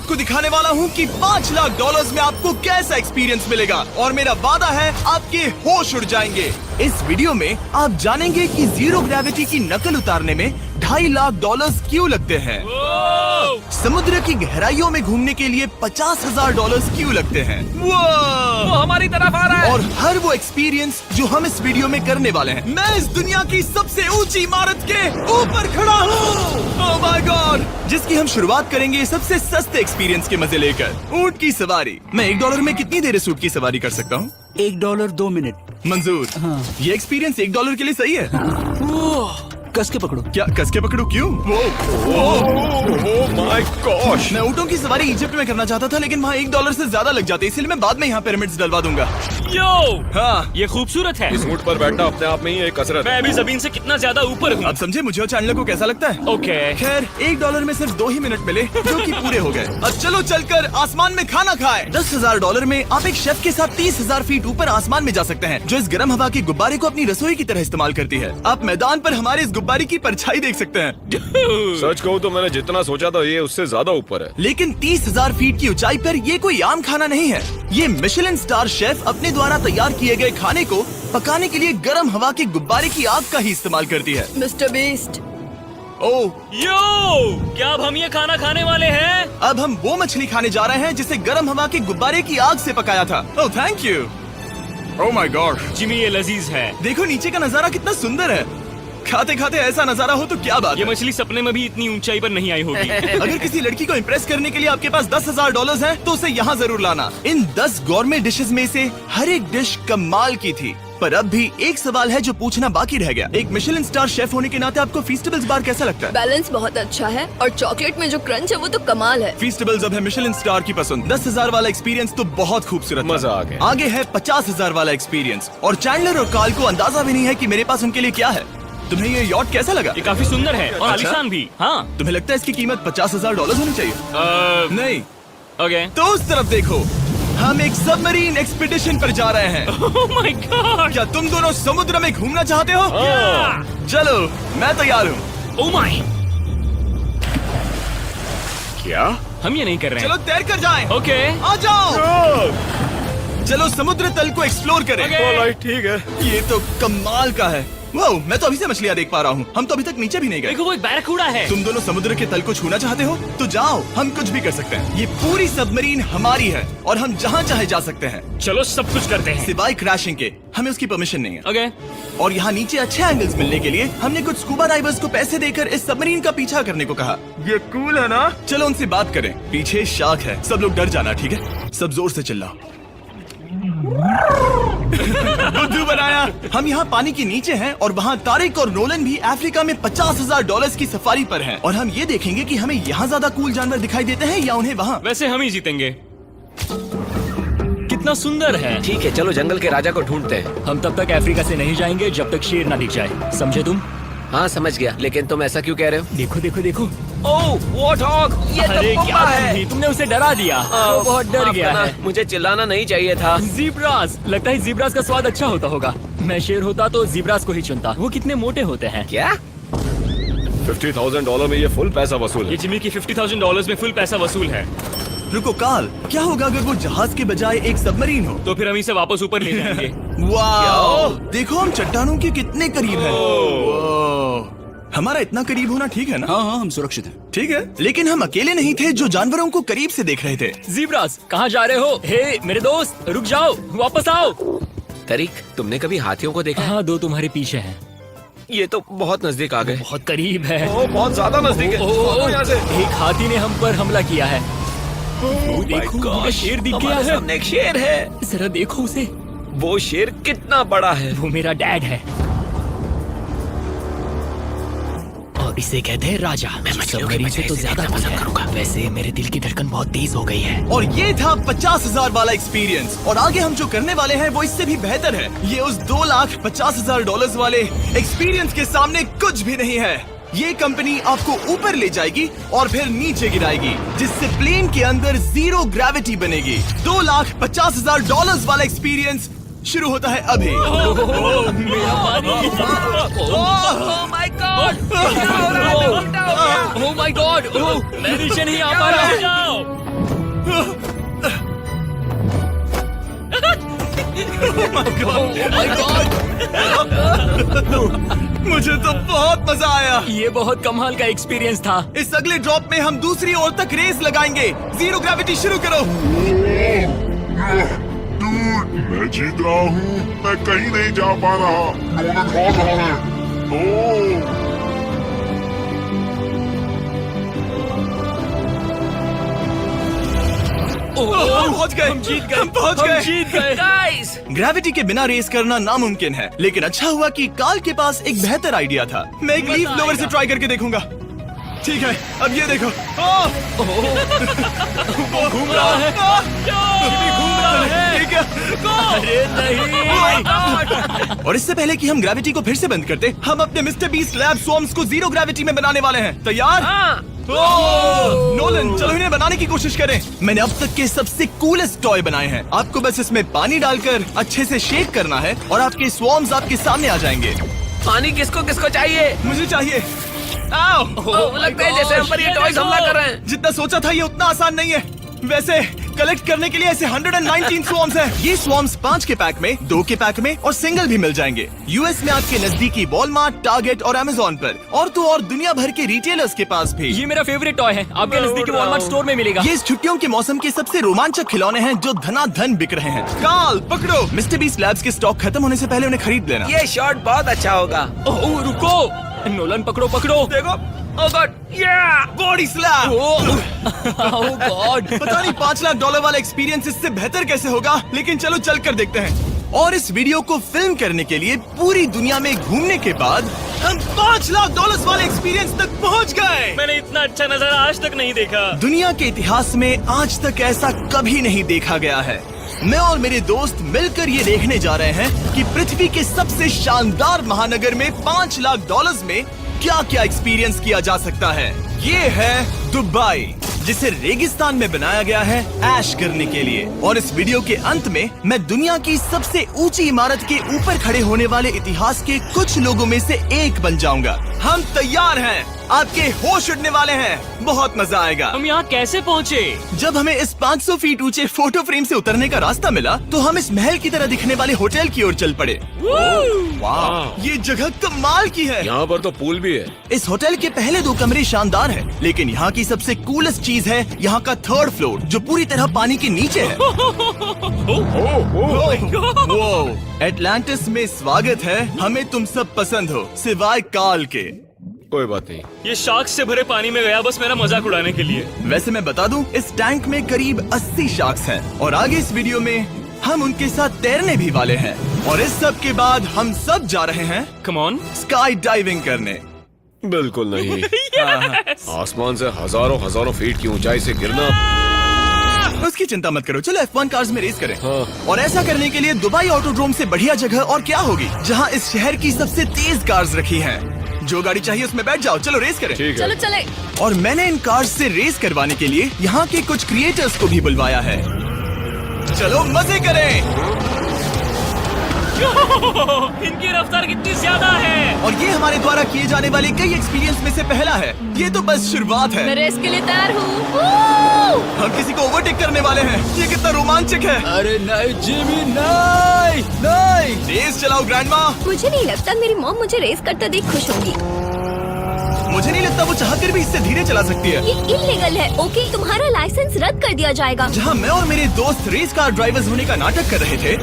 आपको दिखाने वाला हूँ कि $5 लाख में आपको कैसा एक्सपीरियंस मिलेगा और मेरा वादा है आपके होश उड़ जाएंगे। इस वीडियो में आप जानेंगे कि जीरो ग्रेविटी की नकल उतारने में $2.5 लाख क्यों लगते हैं, समुद्र की गहराइयों में घूमने के लिए $50,000 क्यों लगते हैं, वो हमारी तरफ आ रहा है। और हर वो एक्सपीरियंस जो हम इस वीडियो में करने वाले हैं। मैं इस दुनिया की सबसे ऊंची इमारत के ऊपर खड़ा हूँ, ओह माय गॉड, जिसकी हम शुरुआत करेंगे सबसे सस्ते एक्सपीरियंस के मजे लेकर, ऊंट की सवारी। मैं $1 में कितनी देर इस ऊंट की सवारी कर सकता हूँ? $1 2 मिनट। मंजूर। हाँ। ये एक्सपीरियंस $1 के लिए सही है। कस के पकड़ो। क्या कस के पकड़ू? क्यों? My gosh. मैं ऊँटों की सवारी इजिप्ट में करना चाहता था, लेकिन वहाँ $1 से ज्यादा लग जाते, इसलिए मैं बाद में यहाँ पिरामिड्स डलवा दूंगा। यो, हाँ, ये खूबसूरत है। इस ऊंट पर बैठना अपने आप में ही एक कसरत मैं है। अभी जमीन से कितना ज्यादा ऊपर हूँ। अब समझे मुझे और चैनल को कैसा लगता है? ओके। खैर $1 में सिर्फ 2 ही मिनट मिले, जो कि पूरे हो गए। अब चलो चलकर आसमान में खाना खाएं। $10,000 में आप एक शेफ के साथ 30,000 फीट ऊपर आसमान में जा सकते हैं, जो इस गर्म हवा के गुब्बारे को अपनी रसोई की तरह इस्तेमाल करती है। आप मैदान पर हमारे इस गुब्बारे की परछाई देख सकते हैं। सच कहूँ तो मैंने जितना सोचा था ये उससे ज्यादा ऊपर है। लेकिन 30,000 फीट की ऊंचाई पर ये कोई आम खाना नहीं है। ये मिशेलिन स्टार शेफ अपने द्वारा तैयार किए गए खाने को पकाने के लिए गर्म हवा के गुब्बारे की आग का ही इस्तेमाल करती है। मिस्टर बीस्ट, ओह, यो, क्या अब हम ये खाना खाने वाले हैं? अब हम वो मछली खाने जा रहे हैं जिसे गर्म हवा के गुब्बारे की आग से पकाया था। Oh thank you. Oh my God, Jimmy ये लजीज है। देखो नीचे का नजारा कितना सुंदर है। खाते खाते ऐसा नजारा हो तो क्या बात ये है। मछली सपने में भी इतनी ऊंचाई पर नहीं आई होगी। अगर किसी लड़की को इम्प्रेस करने के लिए आपके पास $10,000 है तो उसे यहाँ जरूर लाना। इन 10 गौरमेट डिशेस में से हर एक डिश कमाल की थी, पर अब भी एक सवाल है जो पूछना बाकी रह गया। एक मिशेलिन स्टार शेफ होने के नाते आपको फीस्टेबल्स बार कैसा लगता है? बैलेंस बहुत अच्छा है और चॉकलेट में जो क्रंच है वो तो कमाल है। फीस्टेबल्स अब है मिशेलिन स्टार की पसंद। 10,000 वाला एक्सपीरियंस तो बहुत खूबसूरत था। मजा आ गया। आगे है 50,000 वाला एक्सपीरियंस, और चैंडलर और कार्ल को अंदाजा भी नहीं है कि मेरे पास उनके लिए क्या है। तुम्हें ये यॉट कैसा लगा? ये काफी सुंदर है और अच्छा? आलीशान भी। हाँ। तुम्हें लगता है इसकी कीमत $50,000 होनी चाहिए? नहीं। ओके। तो उस तरफ देखो, हम एक सबमरीन एक्सपीडिशन पर जा रहे हैं। Oh my God. क्या तुम दोनों समुद्र में घूमना चाहते हो? चलो, मैं तैयार हूँ। Oh my. क्या? हम ये नहीं कर रहे चलो हैं। तैर कर जाएं। ओके। आ जाओ, चलो समुद्र तल को एक्सप्लोर करें। ओके। ऑलराइट, ठीक है। ये तो कमाल का है। वाओ, मैं तो अभी से मछलियाँ देख पा रहा हूँ। हम तो अभी तक नीचे भी नहीं गए। देखो वो एक बैरकूडा है। तुम दोनों समुद्र के तल को छूना चाहते हो तो जाओ, हम कुछ भी कर सकते हैं। ये पूरी सबमरीन हमारी है और हम जहाँ चाहे जा सकते हैं, चलो सब कुछ करते हैं। सिवाय क्रैशिंग के। हमें उसकी परमिशन नहीं है। ओके। और यहाँ नीचे अच्छे एंगल्स मिलने के लिए हमने कुछ स्कूबा डाइवर्स को पैसे देकर इस सबमरीन का पीछा करने को कहा। ये कूल है ना? चलो उनसे बात करें। पीछे शार्क है, सब लोग डर जाना, ठीक है? सब जोर से चिल्लाओ। बुद्धू बनाया। हम यहाँ पानी के नीचे हैं और वहाँ तारिक और नोलन भी अफ्रीका में $50,000 की सफारी पर हैं, और हम ये देखेंगे कि हमें यहाँ ज्यादा कूल जानवर दिखाई देते हैं या उन्हें वहाँ। वैसे हम ही जीतेंगे। कितना सुंदर है। ठीक है, चलो जंगल के राजा को ढूंढते हैं। हम तब तक अफ्रीका से नहीं जाएंगे जब तक शेर ना दिख जाए, समझे तुम? हाँ समझ गया, लेकिन तुम ऐसा क्यों कह रहे हो? देखो देखो देखो। ओह वॉर्थॉग, ये तो अरे पुप्पा क्या है। तुम भी? तुमने उसे डरा दिया। वो बहुत डर माफ गया करना, है। मुझे चिल्लाना नहीं चाहिए था। जीब्रास, लगता है जीब्रास का स्वाद अच्छा होता होगा। मैं शेर होता तो जीब्रास को ही चुनता। वो कितने मोटे होते हैं। क्या? $50,000 में ये फुल पैसा वसूल ये है। जिमी की $50,000 में फुल पैसा वसूल है। रुको कार्ल, क्या होगा अगर वो जहाज के बजाय एक सबमरीन हो? तो फिर हम इसे वापस ऊपर ले जाएंगे। वाह, देखो हम चट्टानों के कितने करीब हैं। वाह, हमारा इतना करीब होना ठीक है ना? हाँ हाँ, हम सुरक्षित हैं। ठीक है, लेकिन हम अकेले नहीं थे जो जानवरों को करीब से देख रहे थे। जीब्रास, कहाँ जा रहे हो? हे मेरे दोस्त, रुक जाओ, वापस आओ। तरीक, तुमने कभी हाथियों को देखा है? हाँ, 2 तुम्हारे पीछे हैं। ये तो बहुत नजदीक आ गए। बहुत करीब है। ओह, बहुत ज्यादा नजदीक है। भागो यहाँ से। एक हाथी ने हम पर हमला किया है। वो देखो, वहाँ शेर दिख गया हमारे है। सामने एक शेर है। जरा देखो उसे। वो शेर कितना बड़ा है। वो मेरा डैड है और इसे कहते हैं राजा। मैं मछलियों से तो ज्यादा पसंद करूंगा। वैसे मेरे दिल की धड़कन बहुत तेज हो गई है। और ये था 50,000 वाला एक्सपीरियंस, और आगे हम जो करने वाले हैं वो इससे भी बेहतर है। ये उस $2,50,000 वाले एक्सपीरियंस के सामने कुछ भी नहीं है। ये कंपनी आपको ऊपर ले जाएगी और फिर नीचे गिराएगी, जिससे प्लेन के अंदर जीरो ग्रेविटी बनेगी। $2,50,000 वाला एक्सपीरियंस शुरू होता है अभी। ओह माय गॉड, मैं नीचे नहीं आ पा रहा हूँ। मुझे तो बहुत मजा आया। ये बहुत कमाल का एक्सपीरियंस था। इस अगले ड्रॉप में हम दूसरी ओर तक रेस लगाएंगे। जीरो ग्रेविटी शुरू करो। मैं जीत रहा हूँ। मैं कहीं नहीं जा पा रहा। नोलन हार रहा है। पहुंच गए, हम जीत गए, हम पहुंच गए। जीत गए। गाइस, ग्रेविटी के बिना रेस करना नामुमकिन है, लेकिन अच्छा हुआ कि कार्ल के पास एक बेहतर आइडिया था। मैं एक लीफ ब्लोअर से ट्राई करके देखूंगा। ठीक है, अब ये देखो। घूम रहा है। घूम रहा है। ठीक है। अरे नहीं। और इससे पहले कि हम ग्रेविटी को फिर से बंद करते, हम अपने मिस्टर बीस्ट लैब स्वॉर्म्स को जीरो ग्रेविटी में बनाने वाले हैं। तैयार? नोलन, चलो इन्हें बनाने की कोशिश करें। मैंने अब तक के सबसे कूलेस्ट टॉय बनाए हैं। आपको बस इसमें पानी डालकर अच्छे से शेक करना है और आपके स्वॉर्म्स आपके सामने आ जाएंगे। पानी किसको किसको चाहिए? मुझे चाहिए। आओ। लगता है जैसे हम पर ये टॉयज हमला कर रहे हैं। जितना सोचा था ये उतना आसान नहीं है। वैसे कलेक्ट करने के लिए ऐसे 119 स्वॉर्म्स हैं। ये स्वॉर्म्स 5 के पैक में, 2 के पैक में और सिंगल भी मिल जाएंगे। यूएस में आपके नजदीकी वॉलमार्ट, टारगेट और अमेज़न पर, और तो और दुनिया भर के रिटेलर्स के पास भी। ये मेरा फेवरेट टॉय है। आपके नजदीकी वॉलमार्ट स्टोर में मिलेगा। ये इस छुट्टियों के मौसम के सबसे रोमांचक खिलौने हैं जो धनाधन बिक रहे हैं। कार्ल, पकड़ो। मिस्टर बीस्ट लैब्स के स्टॉक खत्म होने से पहले उन्हें खरीद लेना। ये शॉट बहुत अच्छा होगा। ओह रुको, नोलन पकड़ो पकड़ो। देखो। ओह गॉड, बॉडी स्लैम। ओह गॉड। पता नहीं $5 लाख वाला एक्सपीरियंस इससे बेहतर कैसे होगा, लेकिन चलो चल कर देखते हैं। और इस वीडियो को फिल्म करने के लिए पूरी दुनिया में घूमने के बाद हम $5 लाख वाले एक्सपीरियंस तक पहुंच गए। मैंने इतना अच्छा नजारा आज तक नहीं देखा। दुनिया के इतिहास में आज तक ऐसा कभी नहीं देखा गया है। मैं और मेरे दोस्त मिलकर ये देखने जा रहे हैं कि पृथ्वी के सबसे शानदार महानगर में $5 लाख में क्या क्या एक्सपीरियंस किया जा सकता है। ये है दुबई, जिसे रेगिस्तान में बनाया गया है ऐश करने के लिए। और इस वीडियो के अंत में मैं दुनिया की सबसे ऊंची इमारत के ऊपर खड़े होने वाले इतिहास के कुछ लोगों में से एक बन जाऊंगा। हम तैयार हैं, आपके होश उड़ने वाले हैं। बहुत मजा आएगा। हम यहाँ कैसे पहुँचे? जब हमें इस 500 फीट ऊंचे फोटो फ्रेम से उतरने का रास्ता मिला तो हम इस महल की तरह दिखने वाले होटल की ओर चल पड़े। वाह, ये जगह कमाल की है। यहाँ पर तो पूल भी है। इस होटल के पहले 2 कमरे शानदार हैं, लेकिन यहाँ की सबसे कूलेस्ट चीज है यहाँ का 3rd फ्लोर, जो पूरी तरह पानी के नीचे है। एटलांटिस में स्वागत है। हमें तुम सब पसंद हो, सिवाय कार्ल के। कोई बात नहीं। ये शार्क से भरे पानी में गया बस मेरा मजाक उड़ाने के लिए। वैसे मैं बता दूं, इस टैंक में करीब 80 शार्क्स हैं और आगे इस वीडियो में हम उनके साथ तैरने भी वाले हैं। और इस सब के बाद हम सब जा रहे हैं कम ऑन। स्काई डाइविंग करने। बिल्कुल नहीं। आसमान से हजारों हजारों फीट की ऊंचाई से गिरना। उसकी चिंता मत करो, चलो F1 कार्स में रेस करें। हाँ। और ऐसा करने के लिए दुबई ऑटोड्रोम से बढ़िया जगह और क्या होगी, जहाँ इस शहर की सबसे तेज कार्स रखी हैं। जो गाड़ी चाहिए उसमें बैठ जाओ, चलो रेस करें। ठीक है। चलो चले। और मैंने इन कार्स से रेस करवाने के लिए यहाँ के कुछ क्रिएटर्स को भी बुलवाया है। चलो मजे करें। इनकी रफ्तार कितनी ज्यादा है। और ये हमारे द्वारा किए जाने वाले कई एक्सपीरियंस में से पहला है। ये तो बस शुरुआत है। मैं रेस के लिए तैयार हूँ। हम किसी को ओवरटेक करने वाले हैं। ये कितना रोमांचक है। अरे नहीं जिमी, नहीं नहीं। रेस चलाओ ग्रैंडमा। मुझे नहीं लगता मेरी मॉम मुझे रेस करते देख खुश होगी। मुझे नहीं लगता वो चाहकर भी इससे धीरे चला सकती है। ये इल्लीगल है। ओके, तुम्हारा लाइसेंस रद्द कर दिया जाएगा। जहाँ मैं और मेरे दोस्त रेस कार ड्राइवर्स होने का नाटक कर रहे थे,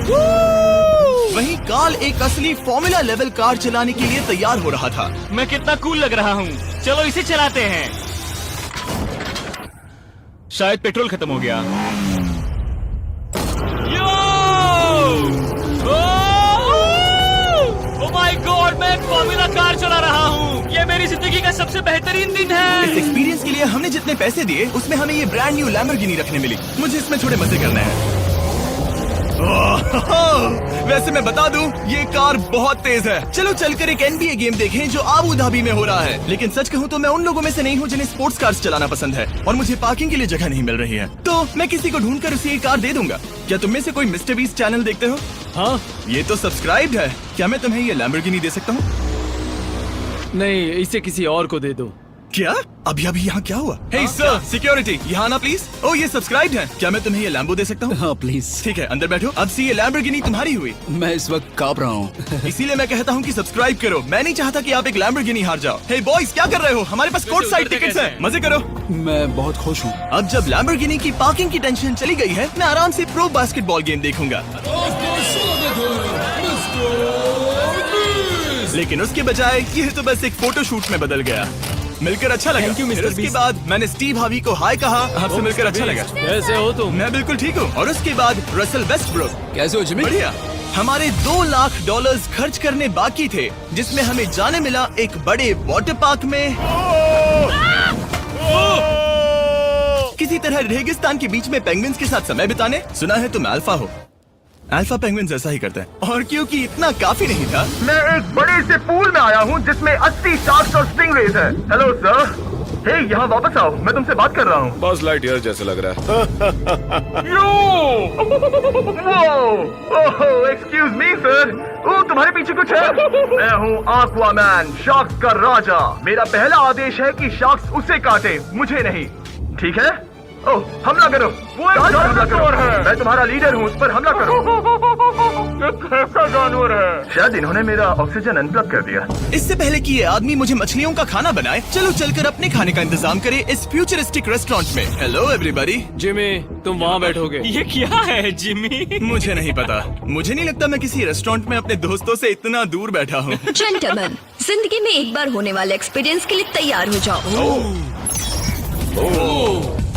वहीं कार्ल एक असली फॉर्मूला लेवल कार चलाने के लिए तैयार हो रहा था। मैं कितना कूल लग रहा हूँ। चलो इसे चलाते हैं। शायद पेट्रोल खत्म हो गया। ओह माय गॉड, मैं एक फॉर्मूला कार चला रहा हूँ। ये मेरी जिंदगी का सबसे बेहतरीन दिन इस है। एक्सपीरियंस के लिए हमने जितने पैसे दिए उसमें हमें ये ब्रांड न्यू लैम्बोर्गिनी रखने मिली। मुझे इसमें थोड़े मजे करने हैं। वैसे मैं बता दूं, ये कार बहुत तेज है। चलो चलकर एक NBA गेम देखें जो आबू धाबी में हो रहा है। लेकिन सच कहूं तो मैं उन लोगों में से नहीं हूं जिन्हें स्पोर्ट्स कार्स चलाना पसंद है और मुझे पार्किंग के लिए जगह नहीं मिल रही है, तो मैं किसी को ढूंढकर उसे ये कार दे दूंगा। क्या तुम में से कोई मिस्टर बीस्ट चैनल देखते हो? हाँ ये तो सब्सक्राइब्ड है। क्या मैं तुम्हें ये लैम्बोर्गिनी दे सकता हूँ? नहीं, इसे किसी और को दे दो। क्या? अभी अभी यहाँ क्या हुआ? हे सर, सिक्योरिटी, यहाँ आना प्लीज। ओह, ये सब्सक्राइब्ड है। क्या मैं तुम्हें ये लैम्बो दे सकता हूँ? हाँ प्लीज। ठीक है, अंदर बैठो। अब से ये लैम्बोर्गिनी तुम्हारी हुई। मैं इस वक्त कांप रहा हूँ। इसीलिए मैं कहता हूँ कि सब्सक्राइब करो। मैं नहीं चाहता कि आप एक लैम्बोर्गिनी हार जाओ। हे बॉयज, क्या कर रहे हो? हमारे पास कोर्ट साइड टिकट्स हैं। मजे करो। मैं बहुत खुश हूँ। अब जब लैम्बोर्गिनी की पार्किंग की टेंशन चली गई है, मैं आराम से प्रो बास्केटबॉल गेम देखूंगा। लेकिन उसके बजाय ये तो बस एक फोटो शूट में बदल गया। मिलकर अच्छा लगा। Thank you, Mr. फिर उसके Beast. बाद मैंने स्टीव हावी को हाय कहा। आपसे मिलकर अच्छा लगा। कैसे हो तुम? मैं बिल्कुल ठीक हूँ। और उसके बाद रसल वेस्टब्रुक। कैसे हो जिमी? बढ़िया। हमारे $2 लाख खर्च करने बाकी थे, जिसमें हमें जाने मिला एक बड़े वाटर पार्क में किसी तरह रेगिस्तान के बीच में पेंगुइन्स के साथ समय बिताने। सुना है तुम अल्फा हो। अल्फा पेंगुइन्स ऐसा ही करते हैं। और क्योंकि इतना काफी नहीं था, मैं एक बड़े से पूल में आया हूँ जिसमें 80 शार्क्स और स्टिंगरेज है। हेलो सर, हे यहाँ वापस आओ, मैं तुमसे बात कर रहा हूँ। बस लाइट ईयर जैसे लग रहा है। एक्सक्यूज मी सर, ओ तुम्हारे पीछे कुछ है? मैं हूँ आक्वामैन, शार्क्स का राजा। मेरा पहला आदेश है कि शार्क्स उसे काटे, मुझे नहीं। ठीक है? ओह, हमला करो। वो एक जानवर है। मैं तुम्हारा लीडर हूँ, उस पर हमला करो। एक ऐसा जानवर है। शायद इन्होंने मेरा ऑक्सीजन अनप्लग कर दिया। इससे पहले कि ये आदमी मुझे मछलियों का खाना बनाए, चलो चलकर अपने खाने का इंतजाम करें इस फ्यूचरिस्टिक रेस्टोरेंट में। Hello everybody. जिमी, तुम वहाँ बैठोगे? ये क्या है जिमी? मुझे नहीं पता। मुझे नहीं लगता मैं किसी रेस्टोरेंट में अपने दोस्तों से इतना दूर बैठा हूँ। जेंटलमैन, जिंदगी में एक बार होने वाले एक्सपीरियंस के लिए तैयार हो जाओ।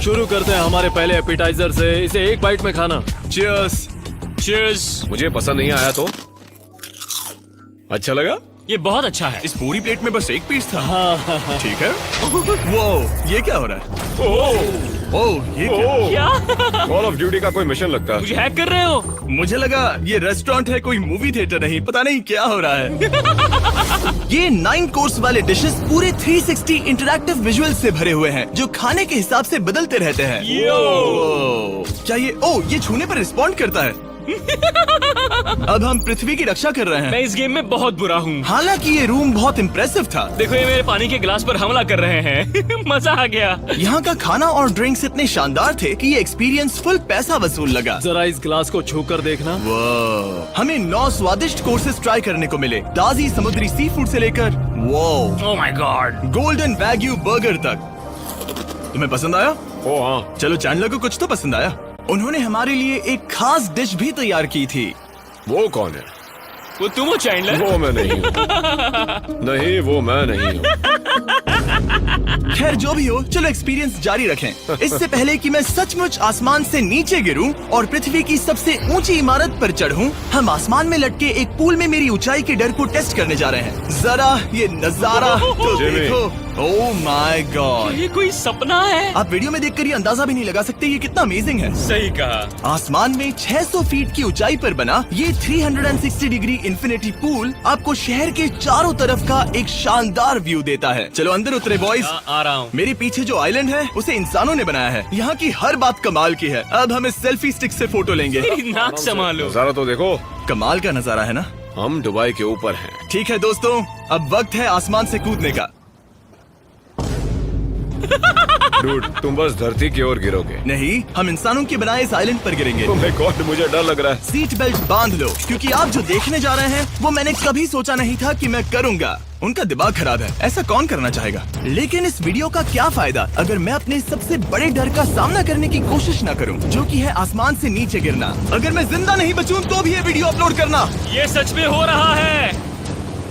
शुरू करते हैं हमारे पहले एपिटाइजर से। इसे एक बाइट में खाना। Cheers। चीयर्स। मुझे पसंद नहीं आया तो अच्छा लगा। ये बहुत अच्छा है। इस पूरी प्लेट में बस एक पीस था। ठीक है। वो ये क्या हो रहा है? ओह, ये क्या? क्या? कॉल ऑफ ड्यूटी का कोई मिशन लगता है। मुझे हैक कर रहे हो? मुझे लगा ये रेस्टोरेंट है, कोई मूवी थिएटर नहीं। पता नहीं क्या हो रहा है। ये 9 कोर्स वाले डिशेस पूरे 360 इंटरैक्टिव विजुअल से भरे हुए हैं, जो खाने के हिसाब से बदलते रहते हैं। ओह, क्या ये छूने पर रिस्पॉन्ड करता है? अब हम पृथ्वी की रक्षा कर रहे हैं। मैं इस गेम में बहुत बुरा हूँ। हालांकि ये रूम बहुत इम्प्रेसिव था। देखो, ये मेरे पानी के गिलास पर हमला कर रहे हैं। मजा आ गया। यहाँ का खाना और ड्रिंक्स इतने शानदार थे कि ये एक्सपीरियंस फुल पैसा वसूल लगा। जरा इस गिलास को छू कर देखना। वाह, हमें 9 स्वादिष्ट कोर्सेस ट्राई करने को मिले, ताजी समुद्री सी फूड से लेकर oh my God, golden wagyu burger तक। तुम्हें पसंद आया? ओ हाँ, चलो चैंडलर को कुछ तो पसंद आया। उन्होंने हमारे लिए एक खास डिश भी तैयार की थी। वो कौन है? वो तुम हो चैंडलर? वो मैं नहीं हूँ। नहीं, वो मैं नहीं हूँ। खैर जो भी हो, चलो एक्सपीरियंस जारी रखें। इससे पहले कि मैं सचमुच आसमान से नीचे गिरूं और पृथ्वी की सबसे ऊंची इमारत पर चढ़ूं, हम आसमान में लटके एक पूल में मेरी ऊंचाई के डर को टेस्ट करने जा रहे हैं। जरा ये नजारा तो जिमी। देखो। ओह माय गॉड, ये कोई सपना है? आप वीडियो में देखकर ये अंदाजा भी नहीं लगा सकते ये कितना अमेजिंग है। सही कहा। आसमान में 600 फीट की ऊंचाई पर बना ये 360 डिग्री इंफिनिटी पूल आपको शहर के चारों तरफ का एक शानदार व्यू देता है। चलो अंदर उतरे बॉयज। आ रहा हूँ। मेरे पीछे जो आइलैंड है उसे इंसानों ने बनाया है। यहाँ की हर बात कमाल की है। अब हम इस सेल्फी स्टिक से फोटो लेंगे। मेरी नाक संभालो। नजारा तो देखो। कमाल का नजारा है ना? हम दुबई के ऊपर हैं। ठीक है दोस्तों, अब वक्त है आसमान से कूदने का। डूड, तुम बस धरती की ओर गिरोगे। नहीं, हम इंसानों के बनाए इस आइलैंड पर गिरेंगे। Oh my God, मुझे डर लग रहा है। सीट बेल्ट बांध लो, क्योंकि आप जो देखने जा रहे हैं वो मैंने कभी सोचा नहीं था कि मैं करूंगा। उनका दिमाग खराब है, ऐसा कौन करना चाहेगा? लेकिन इस वीडियो का क्या फायदा अगर मैं अपने सबसे बड़े डर का सामना करने की कोशिश न करूं, जो कि है आसमान से नीचे गिरना। अगर मैं जिंदा नहीं बचूं तो भी ये वीडियो अपलोड करना। ये सच में हो रहा है?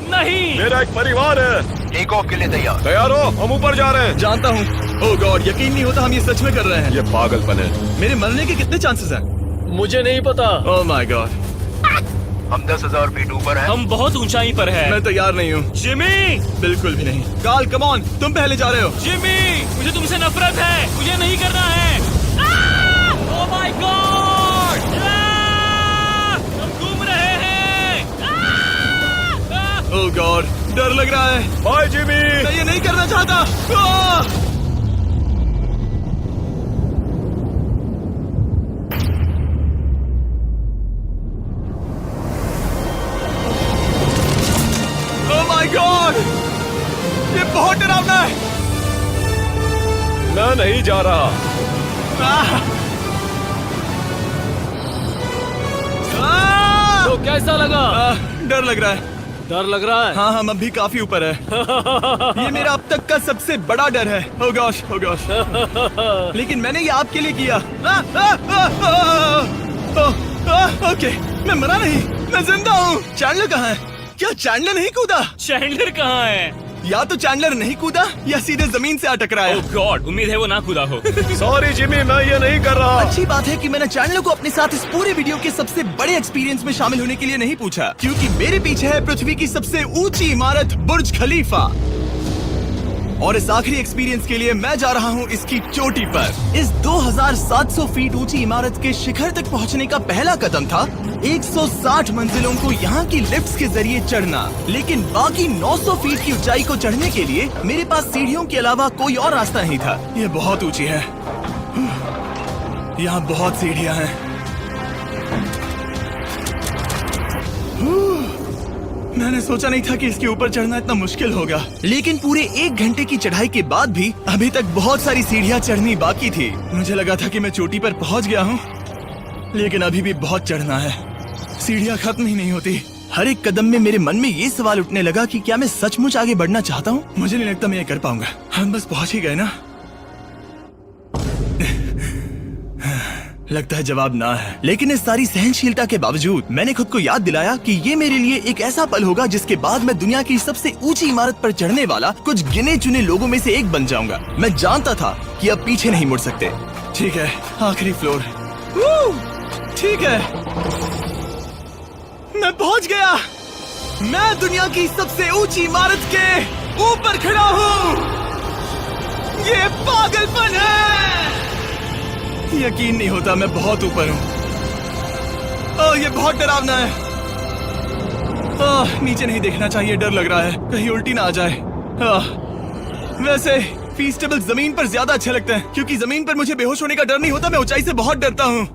नहीं। मेरा एक परिवार है। टेक ऑफ के लिए तैयार। तैयार हो? हम ऊपर जा रहे हैं। जानता हूँ। ओह गॉड, यकीन नहीं होता हम ये सच में कर रहे हैं। ये पागलपन है। मेरे मरने के कितने चांसेस हैं? मुझे नहीं पता। ओह माय गॉड, हम 10,000 फीट ऊपर हैं। हम बहुत ऊंचाई पर हैं। मैं तैयार नहीं हूँ। जिमी, बिल्कुल भी नहीं। काल कम ऑन, तुम पहले जा रहे हो। जिमी, मुझे तुमसे नफरत है। मुझे नहीं करना है। ओह माय गॉड, हम घूम रहे हैं। ओह गॉड, डर लग रहा है। Bye Jimmy. मैं ये नहीं करना चाहता। ओह माय गॉड, ये बहुत डरावना है। कैसा लगा? डर लग रहा है। डर लग रहा है? हाँ हम अभी काफी ऊपर है। ये मेरा अब तक का सबसे बड़ा डर है। Oh gosh, oh gosh। लेकिन मैंने ये आपके लिए किया। ओके, मैं मरा नहीं, मैं जिंदा हूँ। चैंडलर कहाँ है? क्या चैंडलर नहीं कूदा? चैंडलर कहाँ है? या तो चैंडलर नहीं कूदा या सीधे जमीन से टकराया। ओह गॉड, उम्मीद है वो ना कूदा हो। सॉरी जिमी, मैं ये नहीं कर रहा। अच्छी बात है कि मैंने चैंडलर को अपने साथ इस पूरे वीडियो के सबसे बड़े एक्सपीरियंस में शामिल होने के लिए नहीं पूछा, क्योंकि मेरे पीछे है पृथ्वी की सबसे ऊंची इमारत बुर्ज खलीफा। और इस आखिरी एक्सपीरियंस के लिए मैं जा रहा हूँ इसकी चोटी पर। इस 2700 फीट ऊंची इमारत के शिखर तक पहुँचने का पहला कदम था 160 मंजिलों को यहाँ की लिफ्ट्स के जरिए चढ़ना। लेकिन बाकी 900 फीट की ऊंचाई को चढ़ने के लिए मेरे पास सीढ़ियों के अलावा कोई और रास्ता नहीं था। ये बहुत ऊंची है, यहाँ बहुत सीढ़ियाँ हैं। मैंने सोचा नहीं था कि इसके ऊपर चढ़ना इतना मुश्किल होगा, लेकिन पूरे 1 घंटे की चढ़ाई के बाद भी अभी तक बहुत सारी सीढ़ियाँ चढ़नी बाकी थी। मुझे लगा था कि मैं चोटी पर पहुँच गया हूँ, लेकिन अभी भी बहुत चढ़ना है। सीढ़ियाँ खत्म ही नहीं होती। हर एक कदम में मेरे मन में ये सवाल उठने लगा कि क्या मैं सचमुच आगे बढ़ना चाहता हूँ? मुझे नहीं लगता मैं ये कर पाऊंगा। हम बस पहुँच ही गए ना। लगता है जवाब ना है, लेकिन इस सारी सहनशीलता के बावजूद मैंने खुद को याद दिलाया कि ये मेरे लिए एक ऐसा पल होगा जिसके बाद मैं दुनिया की सबसे ऊंची इमारत पर चढ़ने वाला कुछ गिने चुने लोगों में से एक बन जाऊंगा। मैं जानता था कि अब पीछे नहीं मुड़ सकते। ठीक है, आखिरी फ्लोर। ठीक है, मैं पहुंच गया। मैं दुनिया की सबसे ऊंची इमारत के ऊपर खड़ा हूँ। ये पागलपन है। यकीन नहीं होता, मैं बहुत ऊपर हूँ। ओह, ये बहुत डरावना है। ओह, नीचे नहीं देखना चाहिए, डर लग रहा है कहीं उल्टी ना आ जाए। वैसे फीस्टेबल जमीन पर ज्यादा अच्छे लगते हैं, क्योंकि जमीन पर मुझे बेहोश होने का डर नहीं होता। मैं ऊंचाई से बहुत डरता हूँ।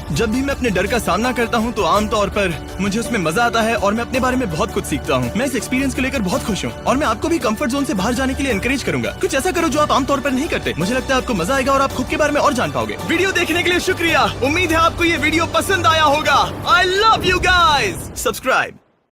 जब भी मैं अपने डर का सामना करता हूँ तो आमतौर पर मुझे उसमें मजा आता है और मैं अपने बारे में बहुत कुछ सीखता हूँ। मैं इस एक्सपीरियंस को लेकर बहुत खुश हूँ और मैं आपको भी कंफर्ट जोन से बाहर जाने के लिए एनकरेज करूंगा। कुछ ऐसा करो जो आप आमतौर पर नहीं करते। मुझे लगता है आपको मजा आएगा और आप खुद के बारे में और जान पाओगे। वीडियो देखने के लिए शुक्रिया। उम्मीद है आपको ये वीडियो पसंद आया होगा। I love you guys. Subscribe.